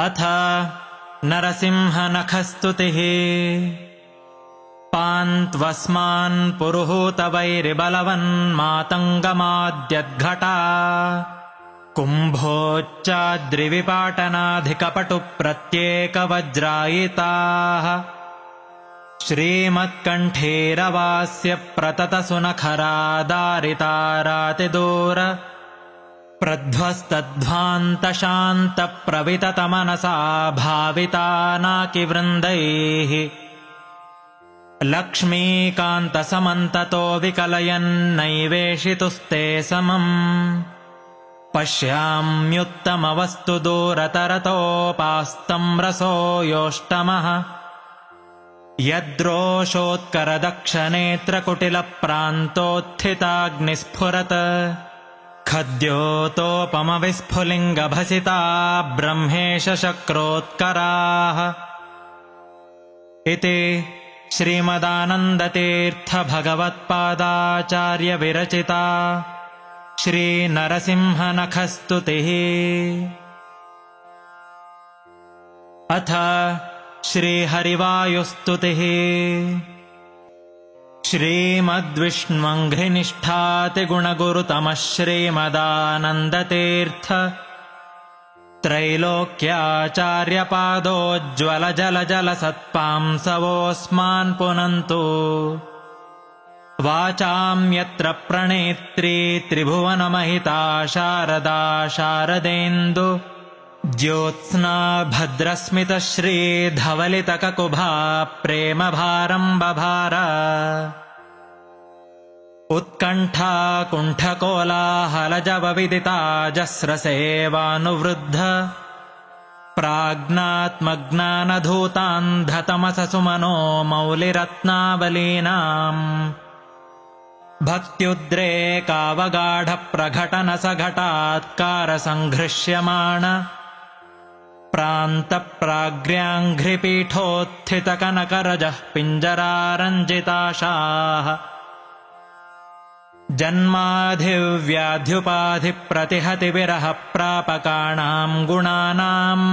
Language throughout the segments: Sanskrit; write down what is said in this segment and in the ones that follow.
अथ नरसिंहनखस्तुतिः। पान्त्वस्मान् पुरुहूतवैरिबलवन्मातङ्गमाद्यद्घटा कुम्भोच्चाद्रिविपाटनाधिकपटुप्रत्येकवज्रायिताः श्रीमत्कण्ठेरवास्य प्रततसुनखरादारितारातिदूर प्रध्वस्तध्वान्तशान्तप्रविततमनसा भावितानाकिवृन्दैः लक्ष्मीकान्तसमन्ततो विकलयन्नैवेशितुस्ते समम् पश्याम्युत्तमवस्तु दूरतरतोपास्तं रसो योष्टमः यद्रोषोत्करदक्षनेत्रकुटिलप्रान्तोत्थिताग्निस्फुरत् खद्योतोपमविस्फुलिङ्गभसिता ब्रह्मेश शक्रोत्कराः। इति श्रीमदानन्दतीर्थभगवत्पादाचार्यविरचिता श्रीनरसिंहनखस्तुतिः। अथ श्रीहरिवायुस्तुतिः। श्रीमद्विष्णुमङ्घ्रिनिष्ठातिगुणगुरुतमः श्रीमदानन्दतीर्थ त्रैलोक्याचार्यपादोज्ज्वलजलजलसत्पांसवोऽस्मान् पुनन्तु वाचां यत्र प्रणेत्री त्रिभुवनमहिता शारदा शारदेन्दु ज्योत्स्ना भद्रस्मितश्रीधवलितककुभा प्रेमभारं बभार उत्कण्ठा कुण्ठकोलाहलजवविदिता जस्रसेवानुवृद्ध प्राज्ञात्मज्ञानधूतान्धतमससुमनो मौलिरत्नावलीनाम् भक्त्युद्रेकावगाढप्रघटनसघटात्कारसङ्घृष्यमाण प्रान्तप्राग्र्याङ्घ्रिपीठोत्थितकनकरजः पिञ्जरारञ्जिताशाः जन्माधिव्याध्युपाधिप्रतिहतिविरहप्रापकाणां गुणानाम्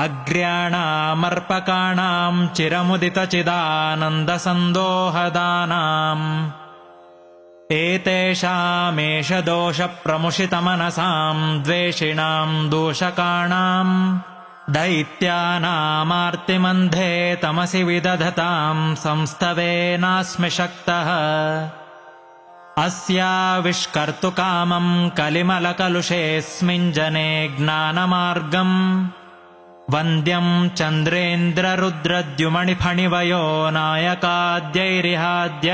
अग्र्याणामर्पकाणां चिरमुदितचिदानन्दसन्दोहदानाम् एतेषामेष दोषप्रमुषितमनसां द्वेषिणां दूषकाणां दैत्यानामार्तिमन्धे तमसि विदधतां संस्तवेनास्मि शक्तः अस्याविष्कर्तुकामं कलिमलकलुषेऽस्मिन् जने ज्ञानमार्गम् वन्द्यं चन्द्रेन्द्ररुद्रद्युमणिफणिवयो नायकाद्यैरिहाद्य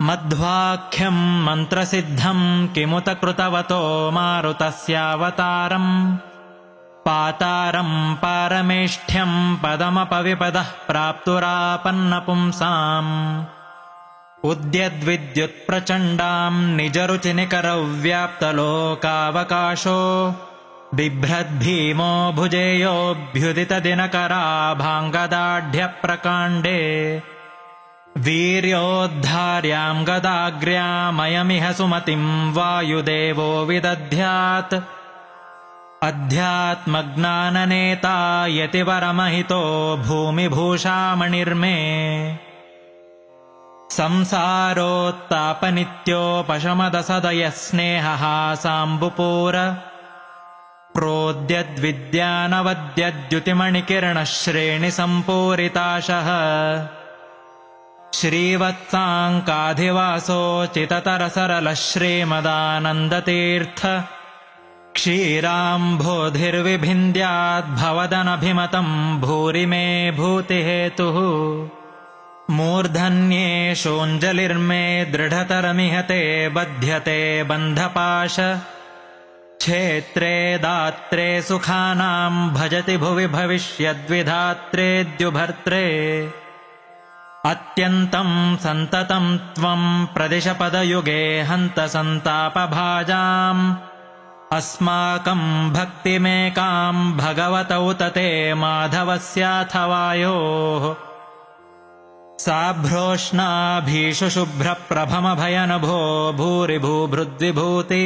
मध्वाख्यं मन्त्रसिद्धं किमुत कृतवतो मारुतस्यावतारम् पातारं पारमेष्ठ्यं पदमपविपदः प्राप्तुरापन्नपुंसाम् उद्यद्विद्युत्प्रचण्डां निजरुचिनिकरव्याप्तलोकावकाशो बिभ्रद्भीमो भुजेयोऽभ्युदितदिनकराभाङ्गदाढ्यप्रकाण्डे वीर्योद्धार्यां गदाग्र्यामयमिह सुमतिं वायुदेवो विदध्यात् अध्यात्मज्ञाननेता यतिवरमहितो भूमिभूषामणिर्मे संसारोत्तापनित्योपशमदसदयस्नेहः साम्बुपूर प्रोद्यद्विद्यानवद्यद्युतिमणिकिरणश्रेणिसम्पूरिताशः श्रीवत्साङ्काधिवासोचिततरसरलः श्रीमदानन्दतीर्थ क्षीराम्भोधिर्विभिन्द्याद्भवदनभिमतं भूरि मे भूतिहेतुः मूर्धन्ये शोञ्जलिर्मे दृढतरमिह ते बध्यते बन्धपाश क्षेत्रे दात्रे सुखानां भजति भुवि भविष्यद्विधात्रेद्युभर्त्रे अत्यन्तं सन्ततं त्वं प्रदिशपदयुगे हन्त सन्तापभाजाम् अस्माकं भक्तिमेकां भगवत उत ते माधवस्याथवायोः साभ्रोष्णाभीषु शुभ्रप्रभमभयनभो भूरिभूभृद्विभूति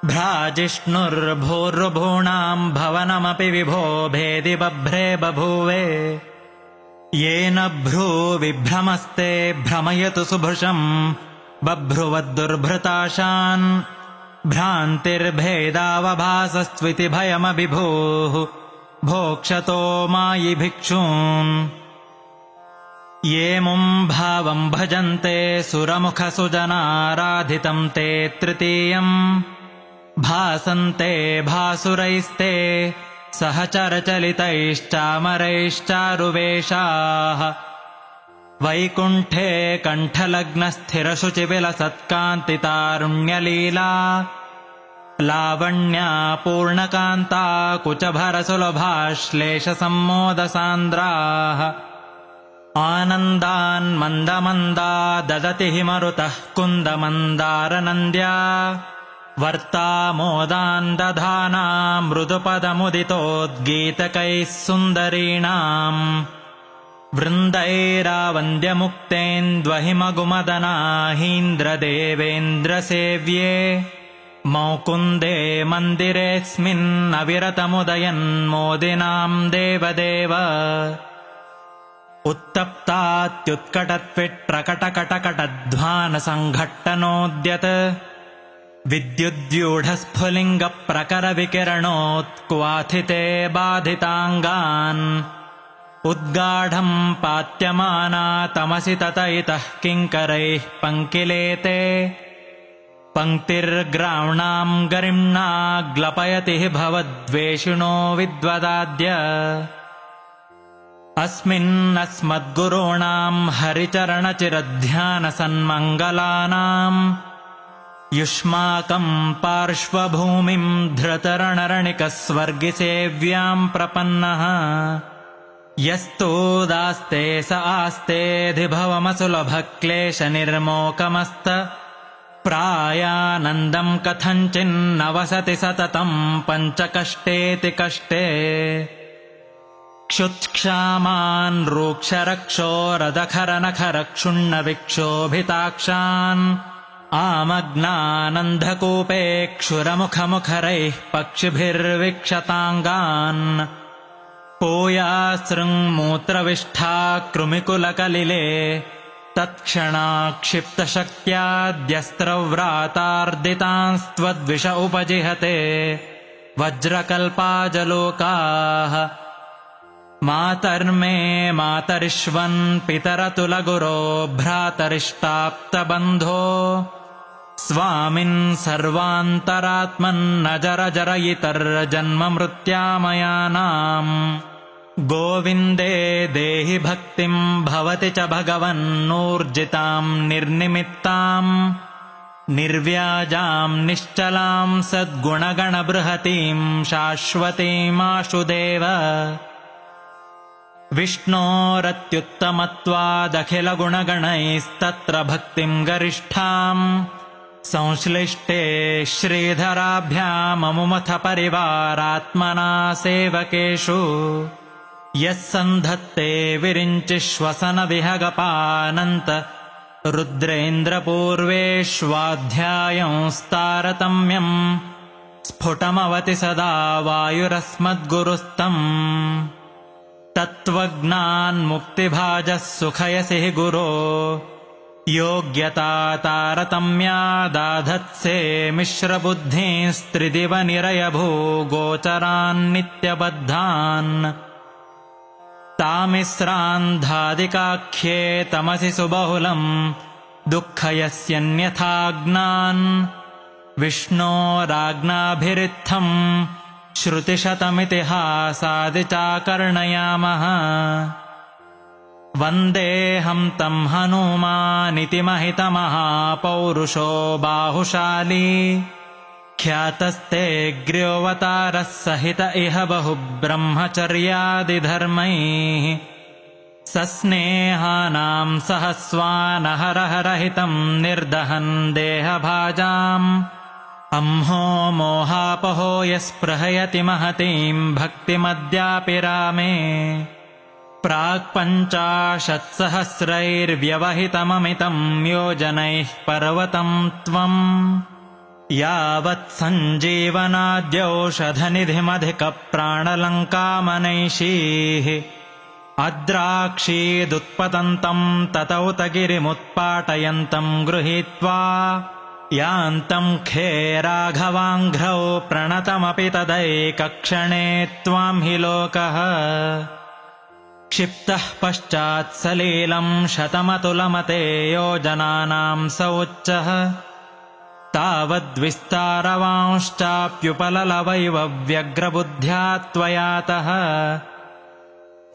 भ्राजिष्णुर्भूर्भूणाम् भवनमपि विभो भेदि बभ्रे बभूवे येन भ्रूविभ्रमस्ते भ्रमयतु सुभृशम् बभ्रुवद्दुर्भृताशान् भ्रान्तिर्भेदावभासस्त्विति भयमभिभूः भोक्षतो मायि भिक्षून् ये मुम् भावम् भजन्ते सुरमुखसुजनाराधितम् ते तृतीयम् भासन्ते भासुरैस्ते सहचरचलितैश्चामरैश्चारुवेशाः वैकुण्ठे कण्ठलग्नस्थिरशुचिविलसत्कान्तितारुण्यलीला लावण्या पूर्णकान्ता कुचभरसुलभाश्लेषसम्मोदसान्द्राः आनन्दान् मन्दमन्दा ददति हि मरुतः कुन्दमन्दारनन्द्या वर्तामोदान् दधाना मृदुपदमुदितोद्गीतकैः सुन्दरीणाम् वृन्दैरावन्द्यमुक्तेन्द्वहिमगुमदनाहीन्द्रदेवेन्द्रसेव्ये मौकुन्दे मन्दिरेऽस्मिन्नविरतमुदयन्मोदिनाम् देवदेव उत्तप्तात्युत्कटत्विट्प्रकटकटकटध्वानसङ्घट्टनोद्यत विद्युद्व्यूढस्फुलिङ्गप्रकरविकिरणोत्क्वाथिते बाधिताङ्गान् उद्गाढम् पात्यमाना तमसि तत इतः किङ्करैः पङ्किलेते पङ्क्तिर्ग्राम्णाम् गरिम्णा ग्लपयति हि भवद्वेषिणो विद्वदाद्य अस्मिन्नस्मद्गुरूणाम् हरिचरणचिरध्यानसन्मङ्गलानाम् युष्माकम् पार्श्वभूमिम् धृतरणरणिकस्वर्गिसेव्याम् प्रपन्नः यस्तोदास्ते स आस्तेऽधिभवमसुलभक्लेशनिर्मोकमस्त प्रायानन्दम् कथञ्चिन्न वसति सततम् पञ्चकष्टेति कष्टे क्षुत्क्षामान् रूक्षरक्षोरदखरनखरक्षुण्णविक्षोभिताक्षान् आमग्नानन्धकूपे क्षुरमुखमुखरैः पक्षिभिर्विक्षताङ्गान् पूयासृङ्मूत्रविष्ठा कृमिकुलकलिले तत्क्षणा क्षिप्तशक्त्याद्यस्त्रव्रातार्दितांस्त्वद्विष उपजिहते वज्रकल्पाजलोकाः मातर्मे मातरिष्वन् पितरतुलगुरो भ्रातरिष्टाप्तबन्धो स्वामिन् सर्वान्तरात्मन्न जरजरयितर्जन्ममृत्यामयानाम् गोविन्दे देहि भक्तिम् भवति च भगवन्नूर्जिताम् निर्निमित्ताम् निर्व्याजाम् निश्चलाम् सद्गुणगणबृहतीम् शाश्वतीमाशुदेव विष्णोरत्युत्तमत्वादखिलगुणगणैस्तत्र भक्तिम् गरिष्ठाम् संश्लिष्टे श्रीधराभ्याममुमथ परिवारात्मना सेवकेषु यः सन्धत्ते विरिञ्चिश्वसनविहगपानन्त रुद्रेन्द्रपूर्वेष्वाध्यायंस्तारतम्यम् स्फुटमवति सदा वायुरस्मद्गुरुस्तम् तत्त्वज्ञान्मुक्तिभाजः सुखयसि हि गुरो योग्यता तारतम्यादाधत्से मिश्रबुद्धींस्त्रिदिवनिरयभूगोचरान्नित्यबद्धान् तामिस्रान्धादिकाख्ये तमसि सुबहुलम् दुःखयस्यन्यथाज्ञान् विष्णोराज्ञाभिरित्थम् श्रुतिशतमितिहासादिचाकर्णयामः वन्देऽहम् तम् हनूमानिति महितमहापौरुषो बाहुशाली ख्यातस्तेऽग्र्योऽवतारः सहित इह बहुब्रह्मचर्यादिधर्मैः सस्नेहानाम् सहस्वानहरहरहितम् निर्दहन् देहभाजाम् अम्हो मोहापहो यस्पृहयति महतीम् भक्तिमद्यापि रामे प्राक्पञ्चाशत्सहस्रैर्व्यवहितममितम् योजनैः पर्वतम् त्वम् यावत् सञ्जीवनाद्यौषधनिधिमधिकप्राणलङ्कामनैषीः अद्राक्षीदुत्पतन्तम् ततौत गिरिमुत्पाटयन्तम् गृहीत्वा यान्तम् खे राघवाङ्घ्रौ प्रणतमपि तदैकक्षणे त्वाम् हि लोकः क्षिप्तः पश्चात् सलीलम् शतमतुलमते योजनानाम् स उच्चः तावद्विस्तारवांश्चाप्युपललवैव व्यग्रबुद्ध्या त्वयातः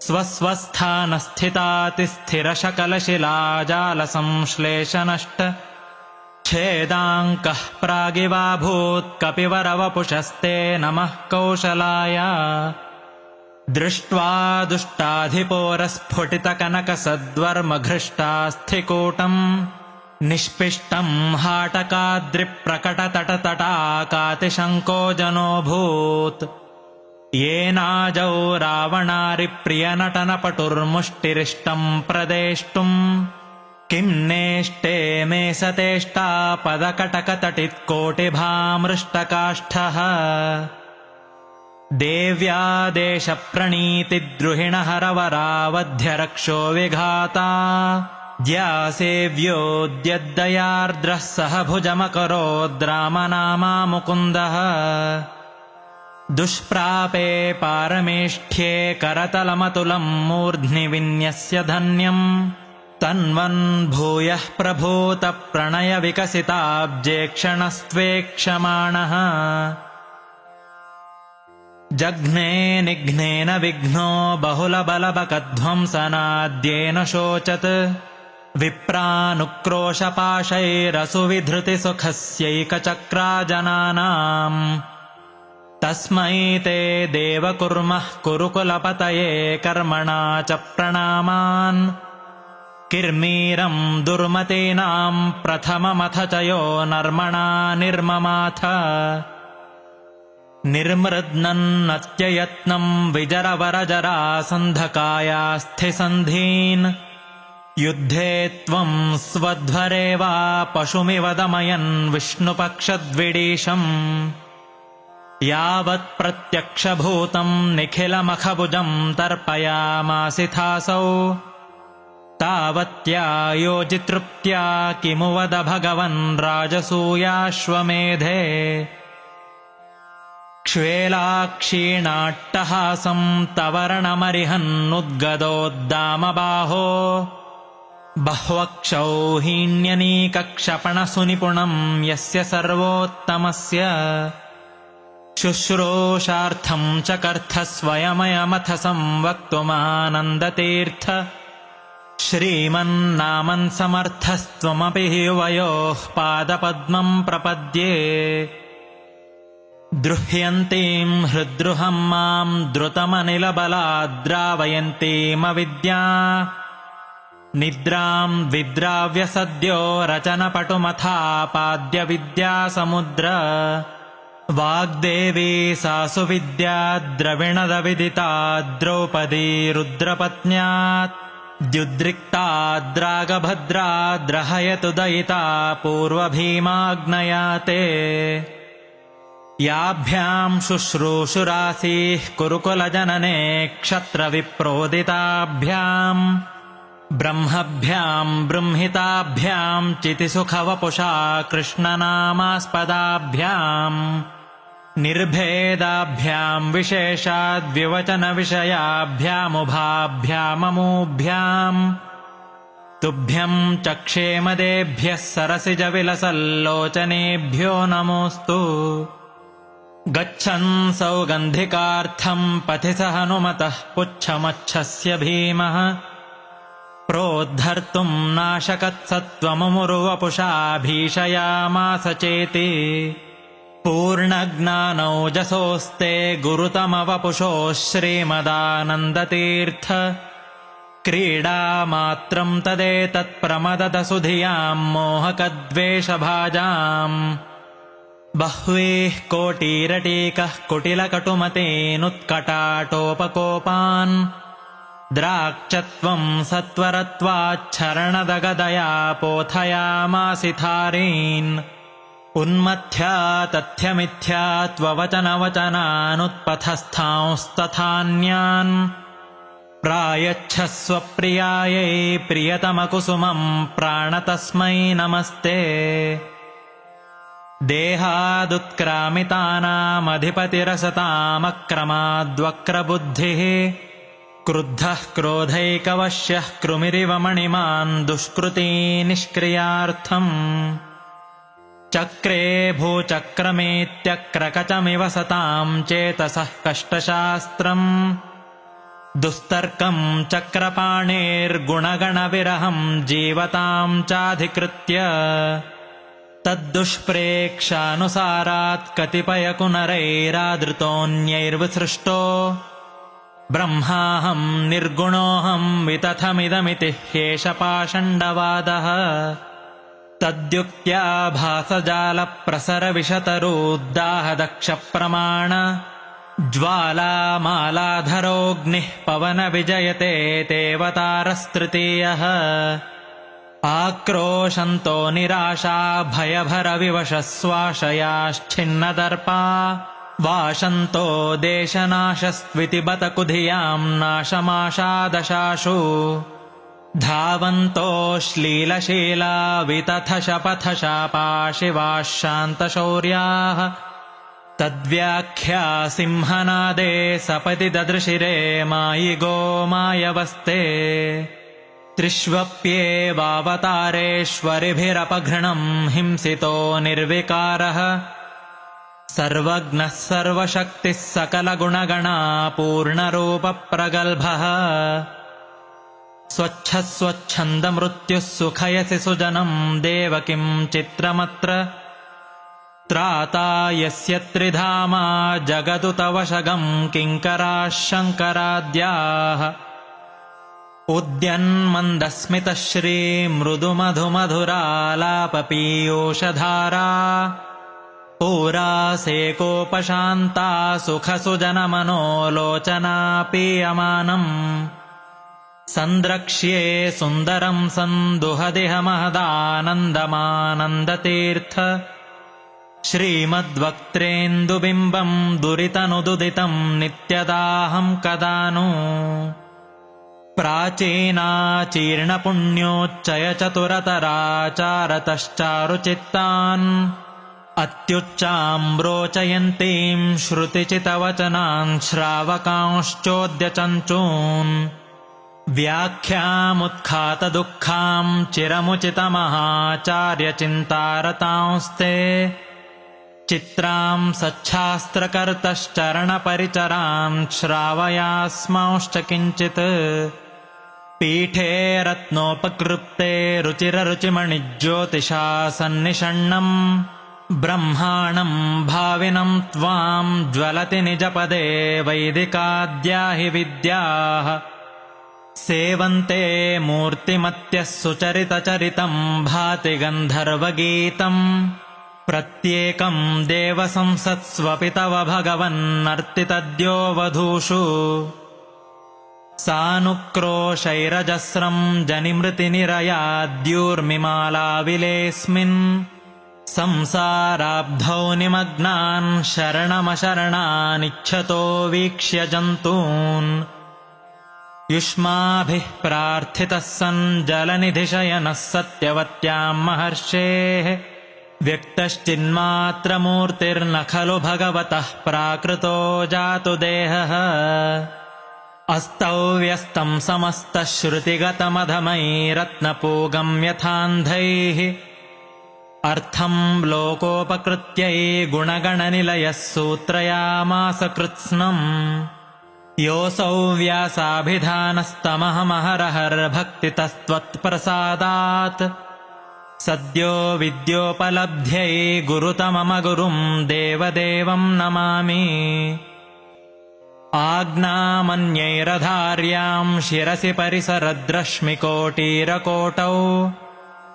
स्वस्वस्थानस्थितातिस्थिरशकलशिलाजालसंश्लेषनष्ट छेदाङ्कः प्रागिवाभूत् कपिवरवपुषस्ते नमः कौशलाय दृष्ट्वा दुष्टाधिपोरस्फुटितकनकसद्वर्मघृष्टास्थिकूटम् निष्पिष्टम् हाटकाद्रिप्रकटतटतटाकातिशङ्को जनोऽभूत् येनाजौ रावणारिप्रियनटनपटुर्मुष्टिरिष्टम् प्रदेष्टुम् किम् नेष्टे मे सतेष्टा पदकटकतटित्कोटिभामृष्टकाष्ठः देव्यादेशप्रणीतिद्रुहिणहरवरावध्यरक्षो विघाता द्यासेव्योऽद्यद्दयार्द्रः सह भुजमकरोद्रामनामा मुकुन्दः दुष्प्रापे पारमेष्ठ्ये करतलमतुलम् मूर्ध्नि विन्यस्य धन्यम् तन्वन् भूयः प्रभूत प्रणय विकसिताब्जेक्षणस्त्वेक्षमाणः जघ्ने निघ्नेन विघ्नो बहुलबलबकध्वंसनाद्येन शोचत् विप्रानुक्रोशपाशैरसुविधृतिसुखस्यैकचक्राजनानाम् तस्मै ते देव कुर्मः कुरुकुलपतये कर्मणा च प्रणामान् किर्मीरम् दुर्मतीनाम् प्रथममथ च यो नर्मणा निर्ममाथ निर्मृद्नन्नत्ययत्नम् विजरवरजरासन्धकायास्थिसन्धीन् युद्धे त्वम् स्वध्वरे वा पशुमिव दमयन् विष्णुपक्षद्विडीशम् यावत्प्रत्यक्षभूतम् निखिलमखभुजम् तर्पयामासिथासौ तावत्यायोजितृप्त्या किमु वद भगवन् राजसूयाश्वमेधे क्ष्वेलाक्षीणाट्टहासम् तवर्णमरिहन्नुद्गदोद्दामबाहो बह्वक्षौहिण्यनीकक्षपणसुनिपुणम् यस्य सर्वोत्तमस्य शुश्रूषार्थम् च कर्थः स्वयमयमथ संवक्तुमानन्दतीर्थ श्रीमन्नामन् समर्थस्त्वमपि हि युवयोः पादपद्मम् प्रपद्ये द्रुह्यन्तीम् हृद्रुहम् माम् द्रुतमनिलबलाद्रावयन्तीमविद्या निद्राम् विद्राव्य सद्यो रचनपटुमथापाद्यविद्यासमुद्र वाग्देवी सा सुविद्या द्रविणदविदिता द्रौपदी रुद्रपत्न्यात् द्युद्रिक्ताद्रागभद्राद्रहयतु दयिता पूर्वभीमाग्नया ते याभ्याम् शुश्रूषुरासीः कुरुकुलजनने क्षत्रविप्रोदिताभ्याम् ब्रह्मभ्याम् बृंहिताभ्याम् चितिसुखवपुषा कृष्णनामास्पदाभ्याम् निर्भेदाभ्याम् विशेषाद्विवचनविषयाभ्यामुभाभ्याममूभ्याम् तुभ्यम् च क्षेमदेभ्यः सरसिजविलसल्लोचनेभ्यो नमोऽस्तु गच्छन् सौगन्धिकार्थम् पथि स हनुमतः पुच्छमच्छस्य भीमः प्रोद्धर्तुम् नाशकत्सत्त्वमुरुवपुषा भीषयामास चेति पूर्णज्ञानौजसोऽस्ते गुरुतमवपुषोः श्रीमदानन्दतीर्थ क्रीडामात्रम् तदेतत्प्रमददसुधियाम् मोहकद्वेषभाजाम् बह्वीः कोटीरटीकः कुटिलकटुमतेनुत्कटाटोपकोपान् द्राक्षत्वम् सत्वरत्वाच्छरणदगदया पोथयामासिथारीन् उन्मथ्या तथ्यमिथ्यात्ववचनवचनानुत्पथस्थांस्तथान्यान् प्रायच्छस्व प्रियायै प्रियतमकुसुमं प्राणतस्मै नमस्ते। देहादुत्क्रामितानामधिपतिरसतामक्रमाद्वक्रबुद्धिः क्रुद्धः क्रोधैकवश्यः कृमिरिव मणिमान् दुष्कृतिनिष्क्रियार्थम् चक्रे भूचक्रमेत्यक्रकचमिव सताम् चेतसः कष्टशास्त्रम् दुस्तर्कम् चक्रपाणेर्गुणगणविरहम् जीवताम् चाधिकृत्य तद्दुष्प्रेक्षानुसारात् कतिपयकुनरैरादृतोऽन्यैर्विसृष्टो ब्रह्माहम् निर्गुणोऽहम् वितथमिदमिति ह्येष पाषण्डवादः तद्युक्त्या भासजालप्रसरविशतरोद्दाहदक्षप्रमाण ज्वालामालाधरोऽग्निः पवनविजयते देवतारस्तृतीयः आक्रोशन्तो निराशा भयभरविवशस्वाशयाश्छिन्नदर्पा वाशन्तो देशनाशस्त्विति बत कुधियाम् नाशमाशादशाशु धावन्तो श्लीलशीला वितथशपथशापाशिवाः शान्तशौर्याः तद्व्याख्या सिंहनादे सपदि ददृशिरे मायिगो मायवस्ते त्रिष्वप्येवावतारेष्वरिभिरपघृणम् हिंसितो निर्विकारः सर्वज्ञः सर्वशक्तिः सकलगुणगणा पूर्णरूपप्रगल्भः स्वच्छस्वच्छन्दमृत्युः सुखयसि सुजनम् देवकिम् चित्रमत्र त्राता यस्य त्रिधामा जगदुतवशगम् किङ्कराः शङ्कराद्याः उद्यन्मन्दस्मितः श्रीमृदुमधुमधुरालापपीयूषधारा पूरासेकोपशान्ता सुखसुजनमनोलोचना पीयमानम् सन्द्रक्ष्ये सुन्दरम् सन्दुहदिह महदानन्दमानन्दतीर्थ श्रीमद्वक्त्रेन्दुबिम्बम् दुरितनुदुदितम् नित्यदाहम् कदा नु प्राचीनाचीर्णपुण्योच्चयचतुरतराचारतश्चारुचित्तान् अत्युच्चाम्रोचयन्तीम् श्रुतिचितवचनान् श्रावकांश्चोद्यचञ्चून् व्याख्यामुत्खातदुःखाम् चिरमुचितमहाचार्यचिन्तारतांस्ते चित्राम् सच्छास्त्रकर्तश्चरणपरिचरान् श्रावयास्मांश्च किञ्चित् पीठे रत्नोपकृप्ते रुचिररुचिमणिज्योतिषा सन्निषण्णम् ब्रह्माणम् भाविनम् त्वाम् ज्वलति निजपदे वैदिकाद्या हि विद्याः सेवन्ते मूर्तिमत्यः सुचरितचरितम् भाति गन्धर्वगीतम् प्रत्येकम् देवसंसत्स्वपि तव भगवन्नर्तितद्यो वधूषु सानुक्रोशैरजस्रम् जनिमृतिनिरयाद्यूर्मिमालाविलेऽस्मिन् संसाराब्धौ निमग्नान् शरणमशरणानिच्छतो वीक्ष्य जन्तून् युष्माभिः प्रार्थितः सन् जलनिधिशयनः सत्यवत्याम् महर्षेः व्यक्तश्चिन्मात्रमूर्तिर्न खलु भगवतः प्राकृतो जातु देहः अस्तव्यस्तम् समस्तः श्रुतिगतमधमैरत्नपूगम् यथान्धैः अर्थम् लोकोपकृत्यै गुणगणनिलयः सूत्रयामास कृत्स्नम् योऽसौ व्यासाभिधानस्तमहमहरहर्भक्तितस्त्वत्प्रसादात् सद्यो विद्योपलब्ध्यै गुरुतमम गुरुम् देवदेवम् नमामि आज्ञामन्यैरधार्याम् शिरसि परिसरद्रश्मिकोटीरकोटौ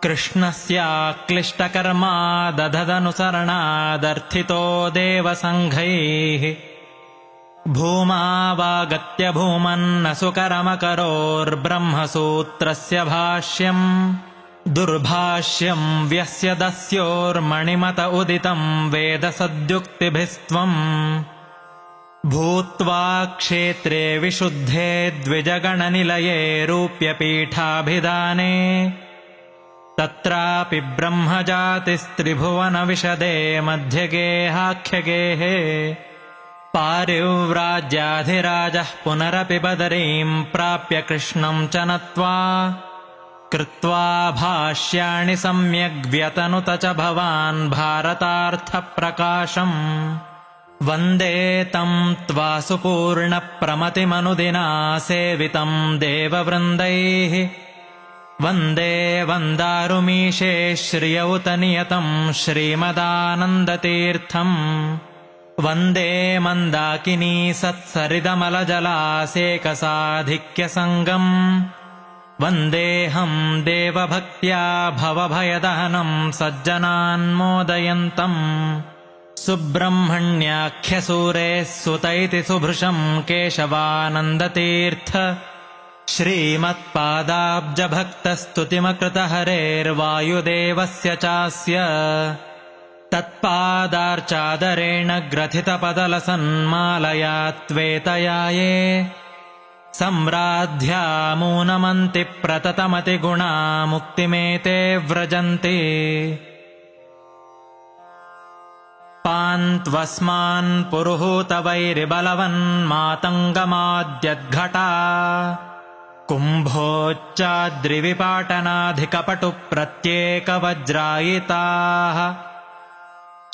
कृष्णस्याक्लिष्टकर्मा दधदनुसरणादर्थितो देवसङ्घैः भूमावागत्य भूमन्न सुकरमकरोर्ब्रह्मसूत्रस्य भाष्यम् दुर्भाष्यम् व्यस्य दस्योर्मणिमत उदितम् वेद सद्युक्तिभिस्त्वम् भूत्वा क्षेत्रे विशुद्धे द्विजगणनिलये रूप्यपीठाभिधाने तत्रापि ब्रह्मजातिस्त्रिभुवनविशदे मध्यगेहाख्यगेहे पारिव्राज्याधिराजः पुनरपि बदरीम् प्राप्य कृष्णम् च नत्वा कृत्वा भाष्याणि सम्यग्व्यतनुत च भवान् भारतार्थप्रकाशम् वन्दे तम् त्वा सुपूर्णप्रमतिमनुदिना सेवितम् देववृन्दैः वन्दे वन्दारुमीशे श्रियौत नियतम् श्रीमदानन्दतीर्थम् वन्दे मन्दाकिनी सत्सरिदमलजलासेकसाधिक्यसङ्गम् वन्देऽहम् देवभक्त्या भवभयदहनम् सज्जनान्मोदयन्तम् सुब्रह्मण्याख्यसूरेः सुत इति सुभृशम् केशवानन्दतीर्थ श्रीमत्पादाब्जभक्तस्तुतिमकृतहरेर्वायुदेवस्य चास्य तत्पादार्चादरेण ग्रथितपदलसन्मालया त्वेतयाये सम्राध्यामूनमन्ति प्रततमतिगुणा मुक्तिमेते व्रजन्ति पान्त्वस्मान् पुरुहूतवैरिबलवन्मातङ्गमाद्यद्घटा कुम्भोच्चाद्रिविपाटनाधिकपटुप्रत्येकवज्रायिताः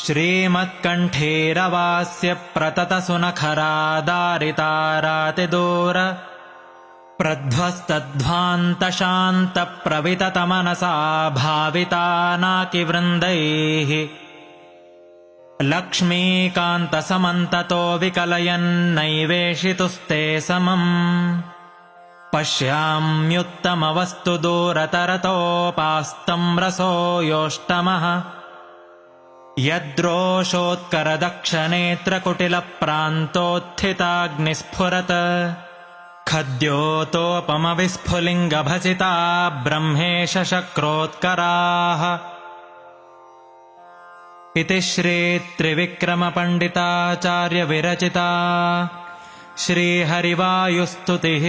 श्रीमत्कण्ठीरवास्य प्रततसुनखरादारितारातिदूर प्रध्वस्तध्वान्तशान्तप्रविततमनसा भाविता नाकिवृन्दैः लक्ष्मीकान्तसमन्ततो विकलयन्नैवेशितुस्ते समम् पश्याम्युत्तमवस्तु दूरतरतोपास्तम् रसो योष्टमः यद्रोषोत्करदक्षनेत्रकुटिलप्रान्तोत्थिताग्निस्फुरत् खद्योतोपमविस्फुलिङ्गभसिता ब्रह्मेश शक्रोत्कराः इति श्रीत्रिविक्रमपण्डिताचार्यविरचिता श्रीहरिवायुस्तुतिः।